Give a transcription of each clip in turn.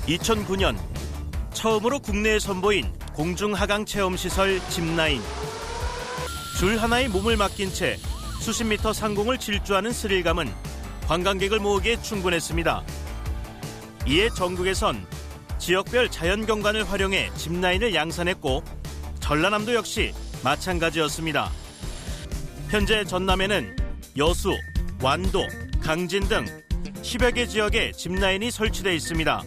2009년 처음으로 국내에 선보인 공중하강체험시설 짚라인. 줄 하나에 몸을 맡긴 채 수십 미터 상공을 질주하는 스릴감은 관광객을 모으기에 충분했습니다. 이에 전국에선 지역별 자연경관을 활용해 짚라인을 양산했고 전라남도 역시 마찬가지였습니다. 현재 전남에는 여수, 완도, 강진 등 10여 개 지역에 짚라인이 설치돼 있습니다.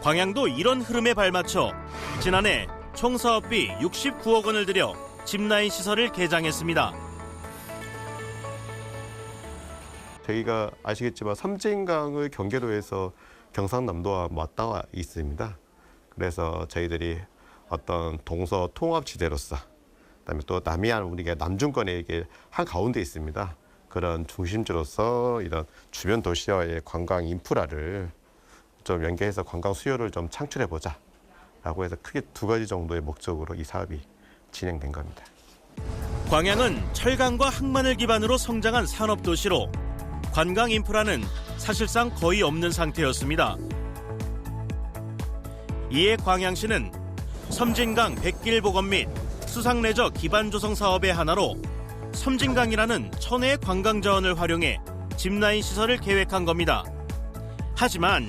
광양도 이런 흐름에 발맞춰 지난해 총 사업비 69억 원을 들여 짚라인 시설을 개장했습니다. 저희가 아시겠지만 섬진강을 경계로 해서 경상남도와 맞닿아 있습니다. 그래서 저희들이 어떤 동서 통합지대로서, 그다음에 또 남해안 우리가 남중권에 이게 한 가운데 있습니다. 그런 중심지로서 이런 주변 도시와의 관광 인프라를 좀 연계해서 관광 수요를 좀 창출해 보자라고 해서 크게 두 가지 정도의 목적으로 이 사업이 진행된 겁니다. 광양은 철강과 항만을 기반으로 성장한 산업도시로 관광 인프라는 사실상 거의 없는 상태였습니다. 이에 광양시는 섬진강 백길 복원 및 수상레저 기반 조성 사업의 하나로 섬진강이라는 천혜의 관광 자원을 활용해 짚라인 시설을 계획한 겁니다. 하지만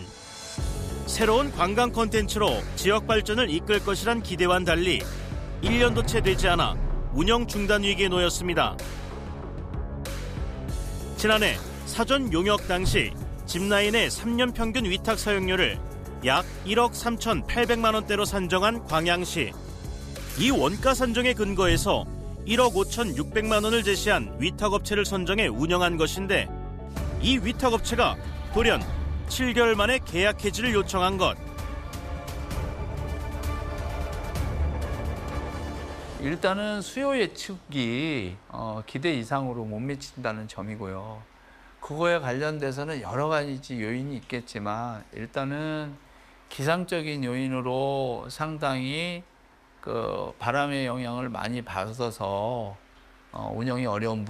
새로운 관광 콘텐츠로 지역 발전을 이끌 것이란 기대와는 달리 1년도 채 되지 않아 운영 중단 위기에 놓였습니다. 지난해 사전 용역 당시 짚라인의 3년 평균 위탁 사용료를 약 1억 3,800만 원대로 산정한 광양시. 이 원가 산정에 근거해서 1억 5,600만 원을 제시한 위탁업체를 선정해 운영한 것인데 이 위탁업체가 돌연 7개월 만에 계약 해지를 요청한 것. 일단은 수요 예측이 기대 이상으로 못 미친다는 점이고요. 그거에 관련돼서는 여러 가지 요인이 있겠지만 일단은 기상적인 요인으로 상당히 그 바람의 영향을 많이 받아서 운영이 어려운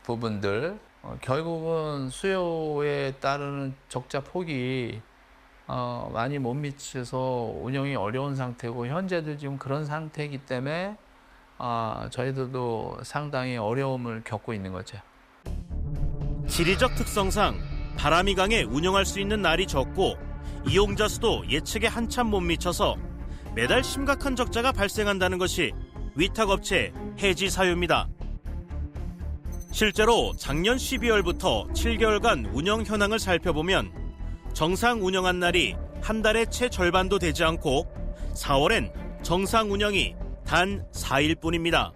부분들, 결국은 수요에 따르는 적자 폭이 많이 못 미쳐서 운영이 어려운 상태고 현재도 지금 그런 상태이기 때문에 저희들도 상당히 어려움을 겪고 있는 거죠. 지리적 특성상 바람이 강해 운영할 수 있는 날이 적고 이용자 수도 예측에 한참 못 미쳐서 매달 심각한 적자가 발생한다는 것이 위탁업체 해지 사유입니다. 실제로 작년 12월부터 7개월간 운영 현황을 살펴보면 정상 운영한 날이 한 달의 채 절반도 되지 않고 4월엔 정상 운영이 단 4일 뿐입니다.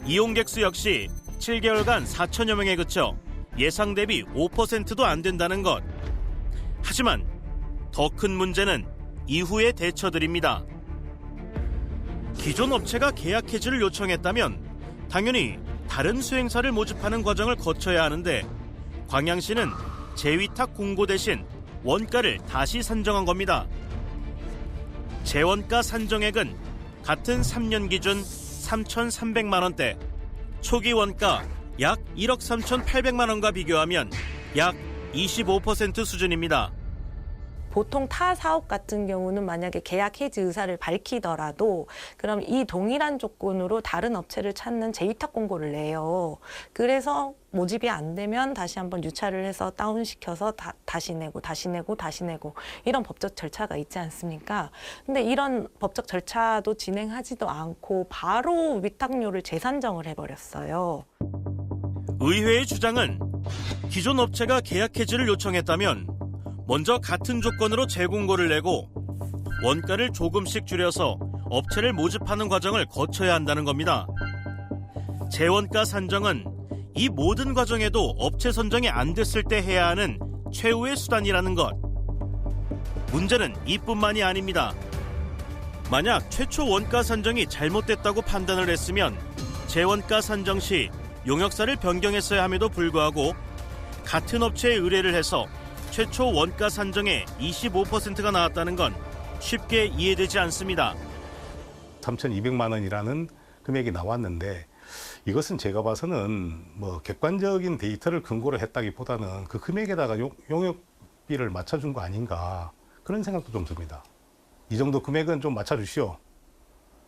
이용객 수 역시 7개월간 4천여 명에 그쳐 예상 대비 5%도 안 된다는 것. 하지만 더 큰 문제는 이후의 대처들입니다. 기존 업체가 계약 해지를 요청했다면 당연히 다른 수행사를 모집하는 과정을 거쳐야 하는데 광양시는 재위탁 공고 대신 원가를 다시 산정한 겁니다. 재원가 산정액은 같은 3년 기준 3,300만 원대, 초기 원가 약 1억 3,800만 원과 비교하면 약 25% 수준입니다. 보통 타 사업 같은 경우는 만약에 계약 해지 의사를 밝히더라도 그럼 이 동일한 조건으로 다른 업체를 찾는 재위탁 공고를 내요. 그래서 모집이 안 되면 다시 한번 유찰을 해서 다운시켜서 다시 내고 이런 법적 절차가 있지 않습니까? 근데 이런 법적 절차도 진행하지도 않고 바로 위탁료를 재산정을 해버렸어요. 의회의 주장은 기존 업체가 계약 해지를 요청했다면 먼저 같은 조건으로 재공고를 내고 원가를 조금씩 줄여서 업체를 모집하는 과정을 거쳐야 한다는 겁니다. 재원가 산정은 이 모든 과정에도 업체 선정이 안 됐을 때 해야 하는 최후의 수단이라는 것. 문제는 이뿐만이 아닙니다. 만약 최초 원가 산정이 잘못됐다고 판단을 했으면 재원가 산정 시 용역사를 변경했어야 함에도 불구하고 같은 업체에 의뢰를 해서 최초 원가 산정에 25%가 나왔다는 건 쉽게 이해되지 않습니다. 3,200만 원이라는 금액이 나왔는데 이것은 제가 봐서는 뭐 객관적인 데이터를 근거로 했다기보다는 그 금액에다가 용역 영역비를 맞춰준 거 아닌가 그런 생각도 좀 듭니다. 이 정도 금액은 좀 맞춰주시오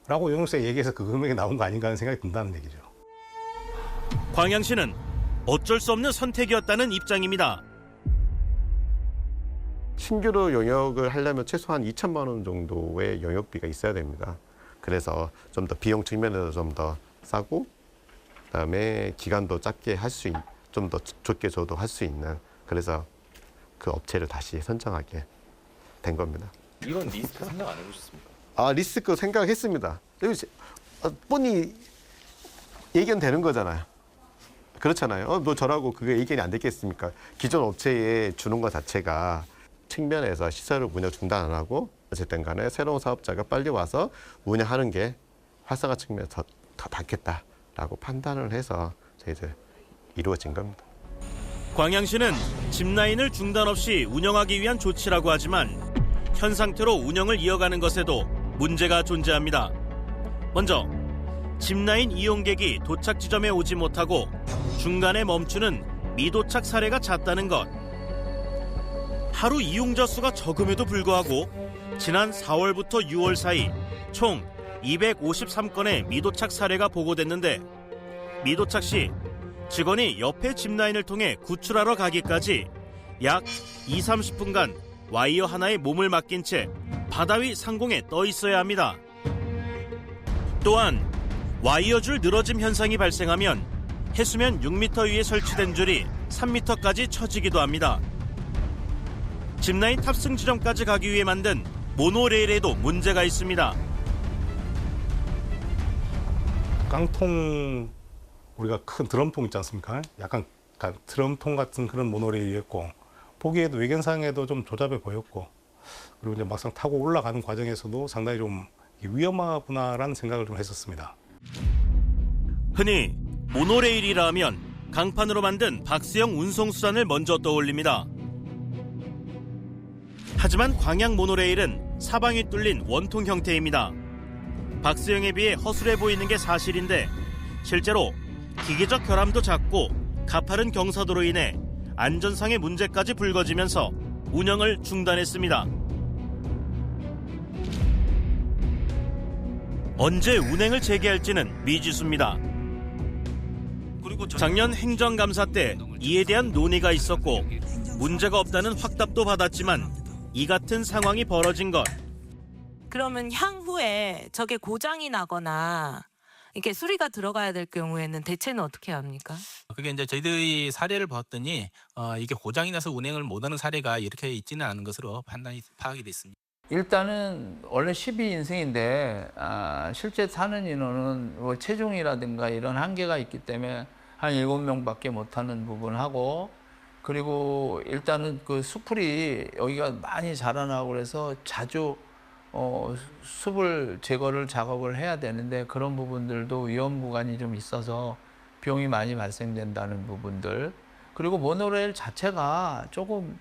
라고 용역사에 얘기해서 그 금액이 나온 거 아닌가 하는 생각이 든다는 얘기죠. 광양시는 어쩔 수 없는 선택이었다는 입장입니다. 신규로 영역을 하려면 최소한 2천만 원 정도의 영역비가 있어야 됩니다. 그래서 좀 더 비용 측면에서 좀 더 싸고 그다음에 기간도 짧게 할 수 좀 더 좋게 줘도 할 수 있는 그래서 그 업체를 다시 선정하게 된 겁니다. 이런 리스크 생각 안 해보셨습니까? 아 리스크 생각했습니다. 뻔히 예견되는 거잖아요. 그렇잖아요. 뭐 저라고 그게 예견이 안 됐겠습니까? 기존 업체에 주는 것 자체가 측면에서 시설을 운영 중단 안 하고 어쨌든 간에 새로운 사업자가 빨리 와서 운영하는 게 활성화 측면에서 더 낫겠다라고 판단을 해서 저희들 이루어진 겁니다. 광양시는 짚라인을 중단 없이 운영하기 위한 조치라고 하지만 현 상태로 운영을 이어가는 것에도 문제가 존재합니다. 먼저 짚라인 이용객이 도착 지점에 오지 못하고 중간에 멈추는 미도착 사례가 잦다는 것. 하루 이용자 수가 적음에도 불구하고 지난 4월부터 6월 사이 총 253건의 미도착 사례가 보고됐는데 미도착 시 직원이 옆에 짚라인을 통해 구출하러 가기까지 약 20-30분간 와이어 하나에 몸을 맡긴 채 바다 위 상공에 떠 있어야 합니다. 또한 와이어줄 늘어짐 현상이 발생하면 해수면 6m 위에 설치된 줄이 3m까지 처지기도 합니다. 짚라인 탑승 지점까지 가기 위해 만든 모노레일에도 문제가 있습니다. 깡통 우리가 큰 드럼통 있지 않습니까? 약간 드럼통 같은 그런 모노레일이었고 보기에도 외견상에도 좀 조잡해 보였고 그리고 이제 막상 타고 올라가는 과정에서도 상당히 좀 위험하구나라는 생각을 좀 했었습니다. 흔히 모노레일이라 하면 강판으로 만든 박스형 운송수단을 먼저 떠올립니다. 하지만 광양 모노레일은 사방이 뚫린 원통 형태입니다. 박스형에 비해 허술해 보이는 게 사실인데 실제로 기계적 결함도 작고 가파른 경사도로 인해 안전상의 문제까지 불거지면서 운영을 중단했습니다. 언제 운행을 재개할지는 미지수입니다. 작년 행정감사 때 이에 대한 논의가 있었고 문제가 없다는 확답도 받았지만 이 같은 상황이 벌어진 것. 그러면 향후에 저게 고장이 나거나 이렇게 수리가 들어가야 될 경우에는 대체는 어떻게 합니까? 그게 이제 저희들이 사례를 봤더니 이게 고장이 나서 운행을 못하는 사례가 이렇게 있지는 않은 것으로 파악이 됐습니다. 일단은 원래 12인승인데 실제 타는 인원은 뭐 체중이라든가 이런 한계가 있기 때문에 한 7명밖에 못 타는 부분하고 그리고 일단은 그 수풀이 여기가 많이 자라나고 그래서 자주 숲을 제거를 작업을 해야 되는데 그런 부분들도 위험 구간이 좀 있어서 비용이 많이 발생된다는 부분들 그리고 모노레일 자체가 조금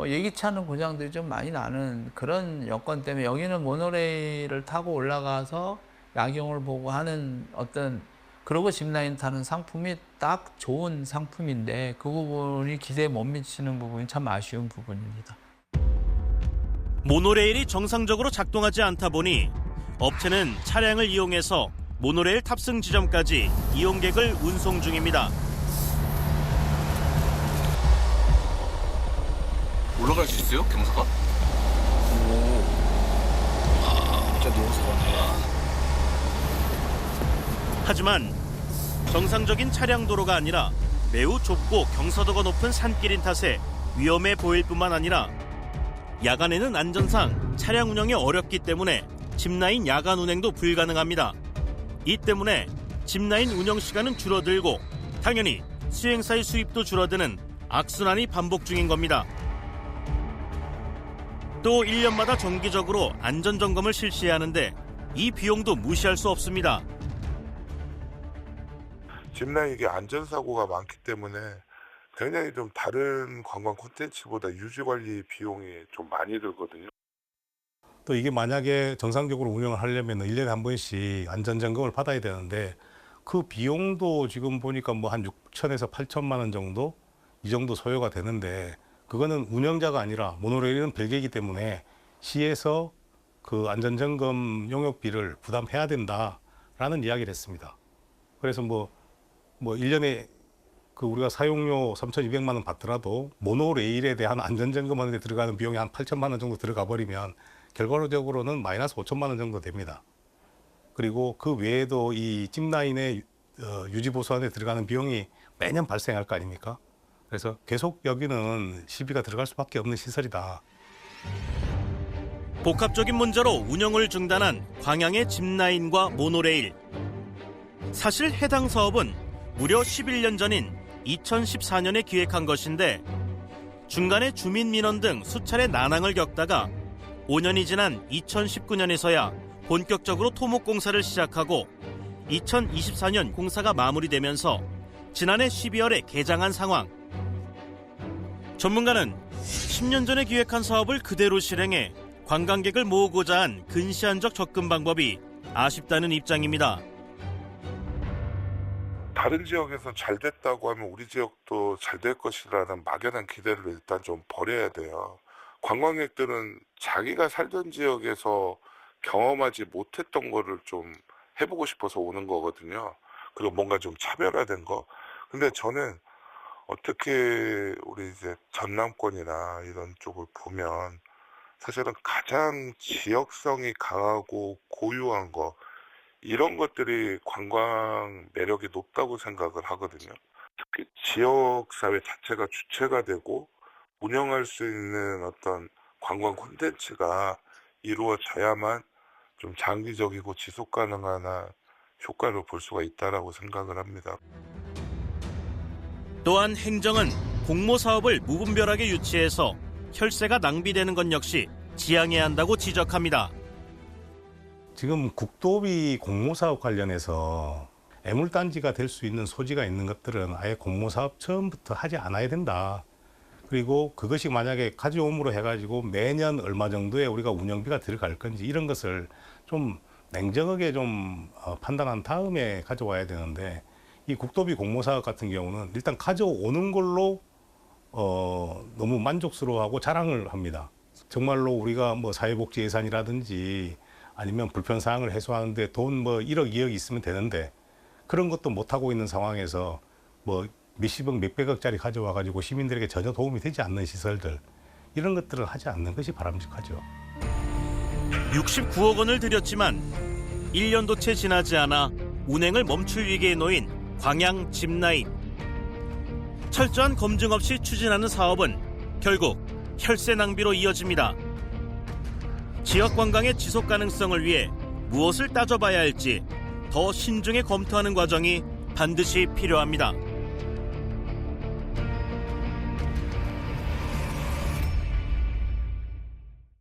예기치 않은 고장들이 좀 많이 나는 그런 여건 때문에 여기는 모노레일을 타고 올라가서 야경을 보고 하는 어떤 그러고 짚라인 타는 상품이 딱 좋은 상품인데 그 부분이 기대에 못 미치는 부분이 참 아쉬운 부분입니다. 모노레일이 정상적으로 작동하지 않다 보니 업체는 차량을 이용해서 모노레일 탑승 지점까지 이용객을 운송 중입니다. 올라갈 수 있어요? 경사가? 진짜 노선하네. 하지만 정상적인 차량 도로가 아니라 매우 좁고 경사도가 높은 산길인 탓에 위험해 보일 뿐만 아니라 야간에는 안전상 차량 운영이 어렵기 때문에 짚라인 야간 운행도 불가능합니다. 이 때문에 짚라인 운영 시간은 줄어들고 당연히 수행사의 수입도 줄어드는 악순환이 반복 중인 겁니다. 또 1년마다 정기적으로 안전점검을 실시해야 하는데 이 비용도 무시할 수 없습니다. 짚라인 이게 안전사고가 많기 때문에 굉장히 좀 다른 관광 콘텐츠보다 유지관리 비용이 좀 많이 들거든요. 또 이게 만약에 정상적으로 운영을 하려면 1년에 한 번씩 안전점검을 받아야 되는데 그 비용도 지금 보니까 뭐 한 6천에서 8천만 원 정도 이 정도 소요가 되는데 그거는 운영자가 아니라 모노레일은 별개이기 때문에 시에서 그 안전점검 용역비를 부담해야 된다라는 이야기를 했습니다. 그래서 뭐 1년에 그 우리가 사용료 3,200만 원 받더라도 모노레일에 대한 안전점검하는 데 들어가는 비용이 한 8천만 원 정도 들어가 버리면 결과적으로는 마이너스 5천만 원 정도 됩니다. 그리고 그 외에도 이 찜라인의 유지보수하는 데 들어가는 비용이 매년 발생할 거 아닙니까? 그래서 계속 여기는 시비가 들어갈 수밖에 없는 시설이다. 복합적인 문제로 운영을 중단한 광양의 짚라인과 모노레일. 사실 해당 사업은 무려 11년 전인 2014년에 기획한 것인데 중간에 주민 민원 등 수차례 난항을 겪다가 5년이 지난 2019년에서야 본격적으로 토목 공사를 시작하고 2024년 공사가 마무리되면서 지난해 12월에 개장한 상황. 전문가는 10년 전에 기획한 사업을 그대로 실행해 관광객을 모으고자 한 근시안적 접근 방법이 아쉽다는 입장입니다. 다른 지역에서 잘 됐다고 하면 우리 지역도 잘 될 것이라는 막연한 기대를 일단 좀 버려야 돼요. 관광객들은 자기가 살던 지역에서 경험하지 못했던 거를 좀 해보고 싶어서 오는 거거든요. 그리고 뭔가 좀 차별화된 거. 근데 저는 어떻게 우리 이제 전남권이나 이런 쪽을 보면 사실은 가장 지역성이 강하고 고유한 거, 이런 것들이 관광 매력이 높다고 생각을 하거든요. 특히 지역사회 자체가 주체가 되고 운영할 수 있는 어떤 관광 콘텐츠가 이루어져야만 좀 장기적이고 지속 가능한 효과를 볼 수가 있다라고 생각을 합니다. 또한 행정은 공모 사업을 무분별하게 유치해서 혈세가 낭비되는 것 역시 지양해야 한다고 지적합니다. 지금 국도비 공모사업 관련해서 애물단지가 될 수 있는 소지가 있는 것들은 아예 공모사업 처음부터 하지 않아야 된다. 그리고 그것이 만약에 가져옴으로 해가지고 매년 얼마 정도의 우리가 운영비가 들어갈 건지 이런 것을 좀 냉정하게 좀 판단한 다음에 가져와야 되는데, 이 국도비 공모사업 같은 경우는 일단 가져오는 걸로 너무 만족스러워하고 자랑을 합니다. 정말로 우리가 뭐 사회복지 예산이라든지 아니면 불편사항을 해소하는데 돈 1억, 2억 있으면 되는데 그런 것도 못하고 있는 상황에서 몇십억, 몇백억짜리 가져와 가지고 시민들에게 전혀 도움이 되지 않는 시설들, 이런 것들을 하지 않는 것이 바람직하죠. 69억 원을 들였지만 1년도 채 지나지 않아 운행을 멈출 위기에 놓인 광양 짚라인. 철저한 검증 없이 추진하는 사업은 결국 혈세 낭비로 이어집니다. 지역 관광의 지속 가능성을 위해 무엇을 따져봐야 할지 더 신중히 검토하는 과정이 반드시 필요합니다.